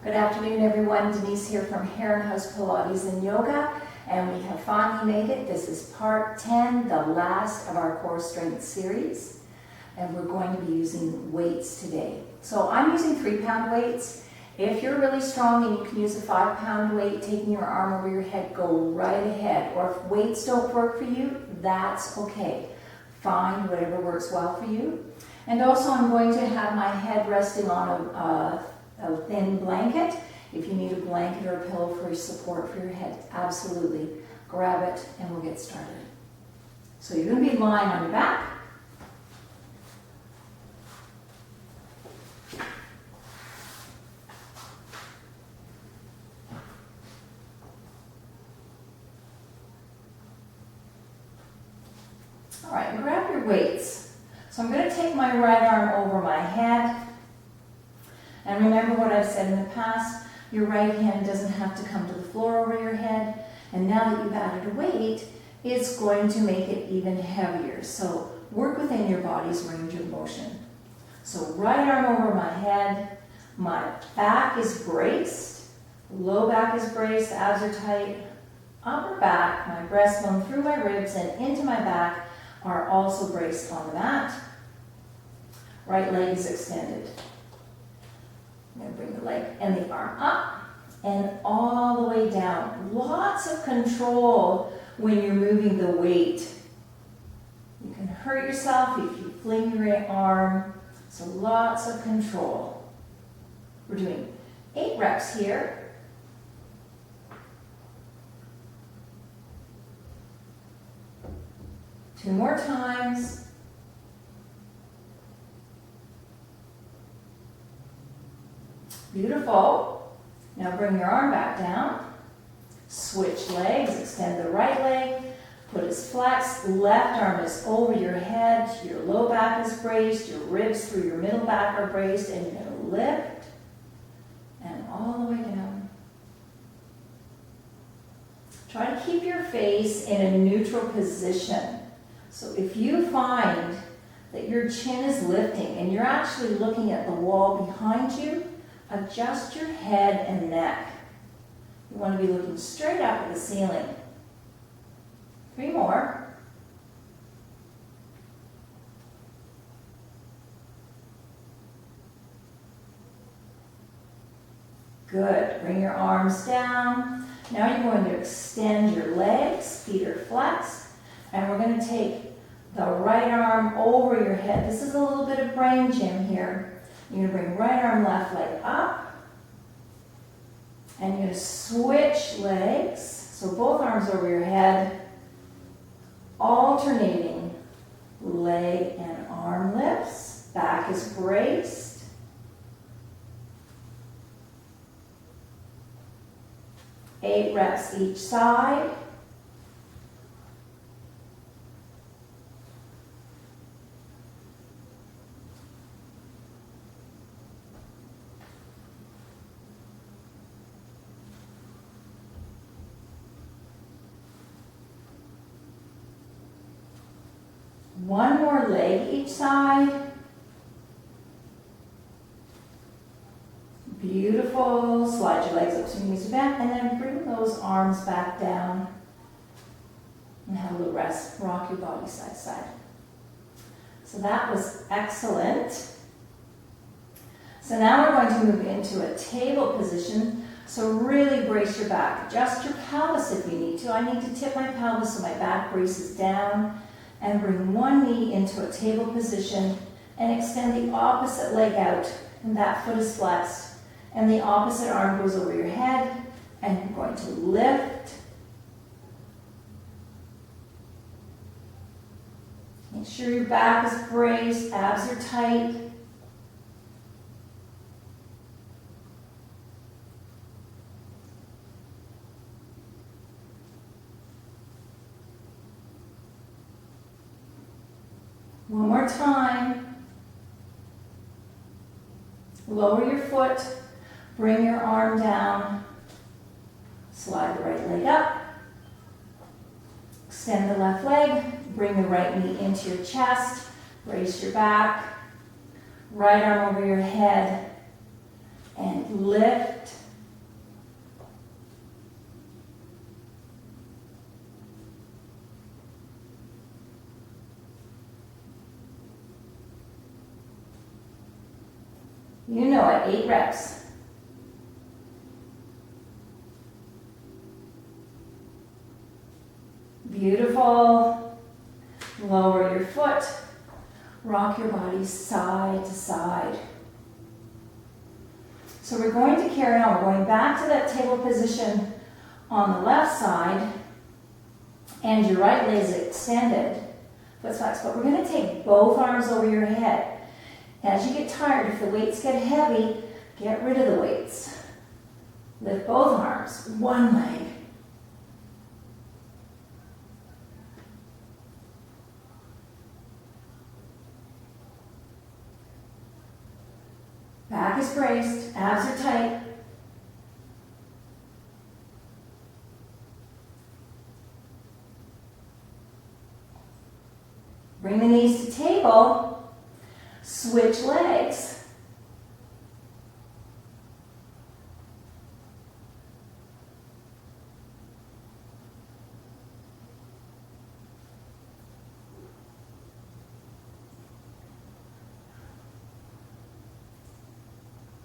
Good afternoon, everyone. Denise here from Heron House Pilates and Yoga, and we have finally made it. This is part 10, the last of our core strength series, and we're going to be using weights today. So I'm using 3-pound weights. If you're really strong and you can use a 5-pound weight, taking your arm over your head, go right ahead. Or if weights don't work for you, that's okay. Find whatever works well for you. And also I'm going to have my head resting on a thin blanket. If you need a blanket or a pillow for support for your head, absolutely grab it and we'll get started. So you're going to be lying on your back. All right, grab your weights. So I'm going to take my right arm over my head. And remember what I've said in the past, your right hand doesn't have to come to the floor over your head. And now that you've added a weight, it's going to make it even heavier. So work within your body's range of motion. So right arm over my head, my back is braced, low back is braced, abs are tight, upper back, my breastbone through my ribs and into my back are also braced on the mat. Right leg is extended. I'm going to bring the leg and the arm up and all the way down. Lots of control when you're moving the weight. You can hurt yourself if you fling your arm, so lots of control. We're doing 8 reps here. Two more times. Beautiful. Now bring your arm back down. Switch legs, extend the right leg, foot is flexed, left arm is over your head, your low back is braced, your ribs through your middle back are braced, and you're going to lift and all the way down. Try to keep your face in a neutral position. So if you find that your chin is lifting and you're actually looking at the wall behind you, adjust your head and neck. You want to be looking straight up at the ceiling. 3 more. Good. Bring your arms down. Now you're going to extend your legs. Feet are flexed. And we're going to take the right arm over your head. This is a little bit of brain gym here. You're going to bring right arm, left leg up. And you're going to switch legs. So both arms over your head. Alternating leg and arm lifts. Back is braced. Eight reps each side. One more leg each side. Beautiful. Slide your legs up so your knees are bent, and then bring those arms back down and have a little rest. Rock your body side to side. So that was excellent. So now we're going to move into a table position. So really brace your back. Adjust your pelvis if you need to. I need to tip my pelvis so my back braces down. And bring one knee into a table position and extend the opposite leg out. And that foot is flexed. And the opposite arm goes over your head. And you're going to lift. Make sure your back is braced, abs are tight. One more time. Lower your foot, bring your arm down, slide the right leg up, extend the left leg, bring the right knee into your chest, brace your back, right arm over your head, and lift. You know it, 8 reps. Beautiful. Lower your foot. Rock your body side to side. So we're going to carry on. We're going back to that table position on the left side, and your right leg is extended, foot flex, but we're going to take both arms over your head. As you get tired, if the weights get heavy, get rid of the weights. Lift both arms, one leg. Back is braced, abs are tight. Bring the knees to table, switch legs.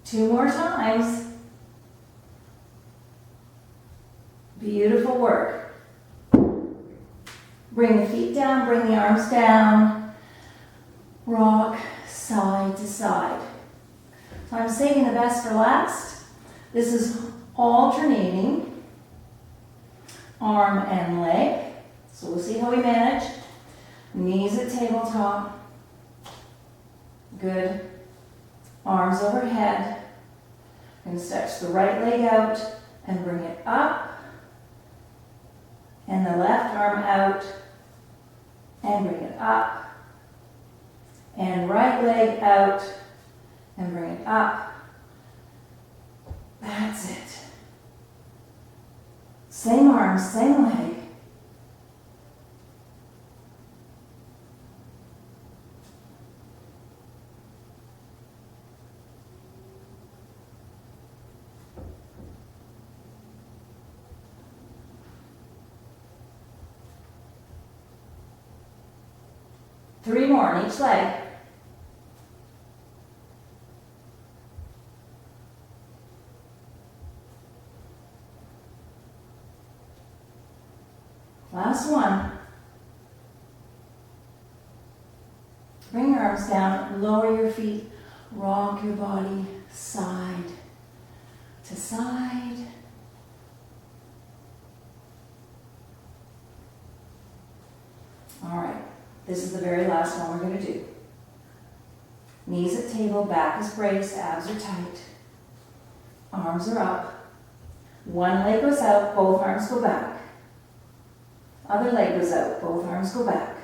Two more times. Beautiful work. Bring the feet down, bring the arms down. Rock side to side. So I'm saving the best for last. This is alternating arm and leg. So we'll see how we manage. Knees at tabletop. Good. Arms overhead. And stretch the right leg out and bring it up. And the left arm out and bring it up. And right leg out and bring it up. That's it. Same arm, same leg. Three more on each leg. Last one. Bring your arms down, lower your feet, rock your body side to side. All right. This is the very last one we're going to do. Knees at table, back is braced, abs are tight. Arms are up. One leg goes out, both arms go back. Other leg goes out, both arms go back.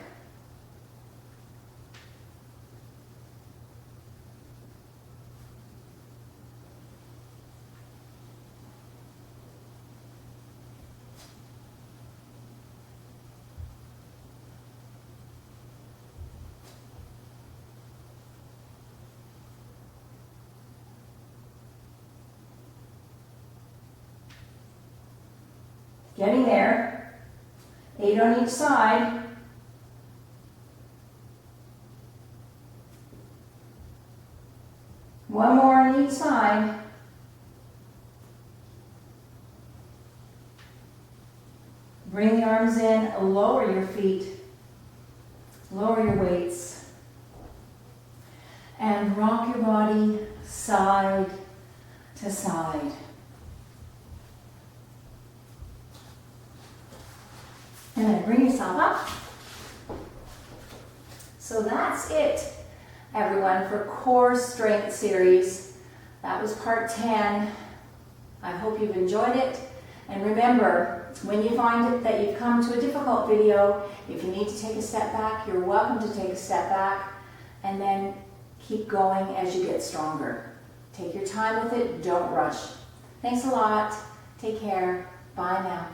Getting there. 8 on each side. One more on each side. Bring the arms in, lower your feet, lower your weights, and rock your body side to side. And then bring yourself up. So that's it, everyone, for Core Strength Series. That was part 10. I hope you've enjoyed it. And remember, when you find that you've come to a difficult video, if you need to take a step back, you're welcome to take a step back and then keep going as you get stronger. Take your time with it. Don't rush. Thanks a lot. Take care. Bye now.